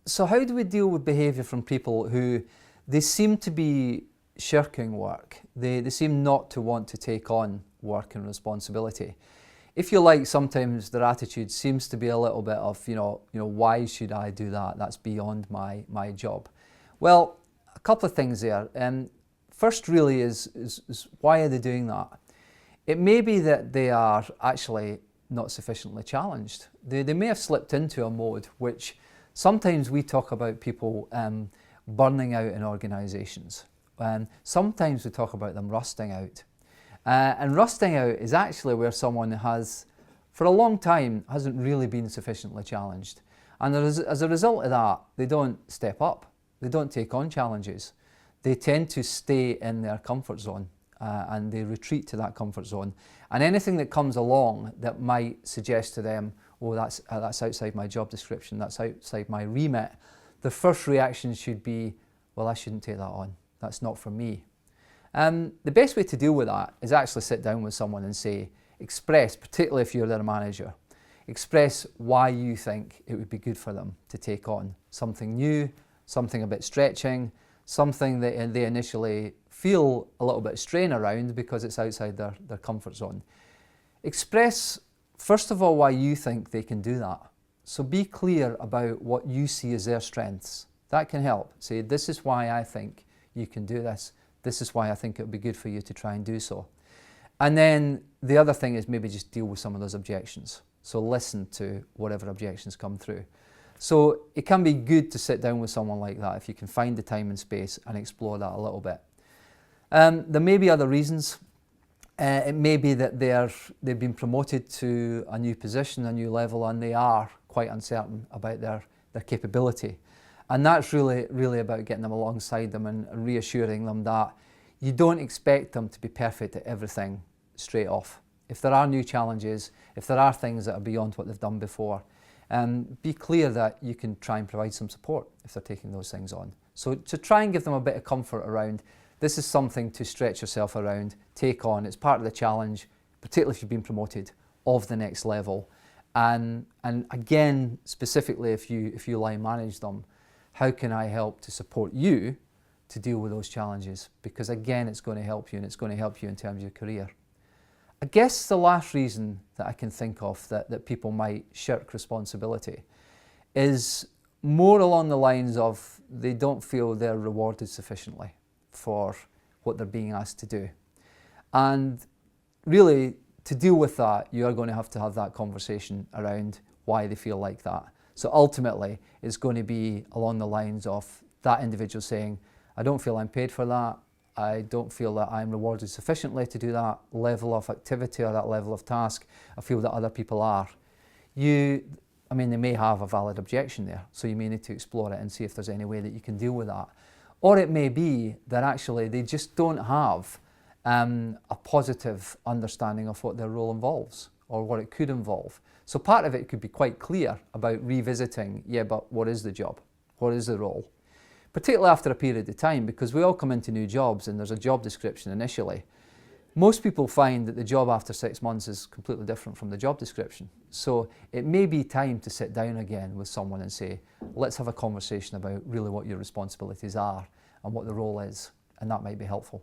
So how do we deal with behaviour from people who they seem to be shirking work? They seem not to want to take on work and responsibility. If you like, sometimes their attitude seems to be a little bit of, why should I do that? That's beyond my job. Well, a couple of things there. First really is why are they doing that? It may be that they are actually not sufficiently challenged. They may have slipped into a mode which sometimes we talk about people burning out in organisations. Sometimes we talk about them rusting out. And rusting out is actually where someone has, for a long time, hasn't really been sufficiently challenged. And as a result of that, they don't step up. They don't take on challenges. They tend to stay in their comfort zone and they retreat to that comfort zone. And anything that comes along that might suggest to them, oh, that's outside my job description, that's outside my remit, the first reaction should be, well, I shouldn't take that on. That's not for me. The best way to deal with that is actually sit down with someone and say, express, particularly if you're their manager, express why you think it would be good for them to take on something new, something a bit stretching, something that they initially feel a little bit strain around because it's outside their comfort zone. Express, first of all, why you think they can do that. So be clear about what you see as their strengths. That can help. Say, this is why I think you can do this. This is why I think it would be good for you to try and do so. And then the other thing is maybe just deal with some of those objections. So listen to whatever objections come through. So it can be good to sit down with someone like that if you can find the time and space and explore that a little bit. There may be other reasons. It may be that they've been promoted to a new position, a new level, and they are quite uncertain about their capability. And that's really about getting them alongside them and reassuring them that you don't expect them to be perfect at everything straight off. If there are new challenges, if there are things that are beyond what they've done before, be clear that you can try and provide some support if they're taking those things on. So to try and give them a bit of comfort around, this is something to stretch yourself around, take on. It's part of the challenge, particularly if you've been promoted, of the next level. And again, specifically if you line manage them, how can I help to support you to deal with those challenges? Because again, it's going to help you, and it's going to help you in terms of your career. I guess the last reason that I can think of that people might shirk responsibility is more along the lines of they don't feel they're rewarded sufficiently for what they're being asked to do. And really, to deal with that, you are going to have that conversation around why they feel like that. So ultimately, it's going to be along the lines of that individual saying, I don't feel I'm paid for that. I don't feel that I'm rewarded sufficiently to do that level of activity or that level of task. I feel that other people are. They may have a valid objection there, so you may need to explore it and see if there's any way that you can deal with that. Or it may be that actually they just don't have a positive understanding of what their role involves or what it could involve. So part of it could be quite clear about revisiting, but what is the job? What is the role? Particularly after a period of time, because we all come into new jobs and there's a job description initially. Most people find that the job after 6 months is completely different from the job description. So it may be time to sit down again with someone and say, let's have a conversation about really what your responsibilities are and what the role is, and that might be helpful.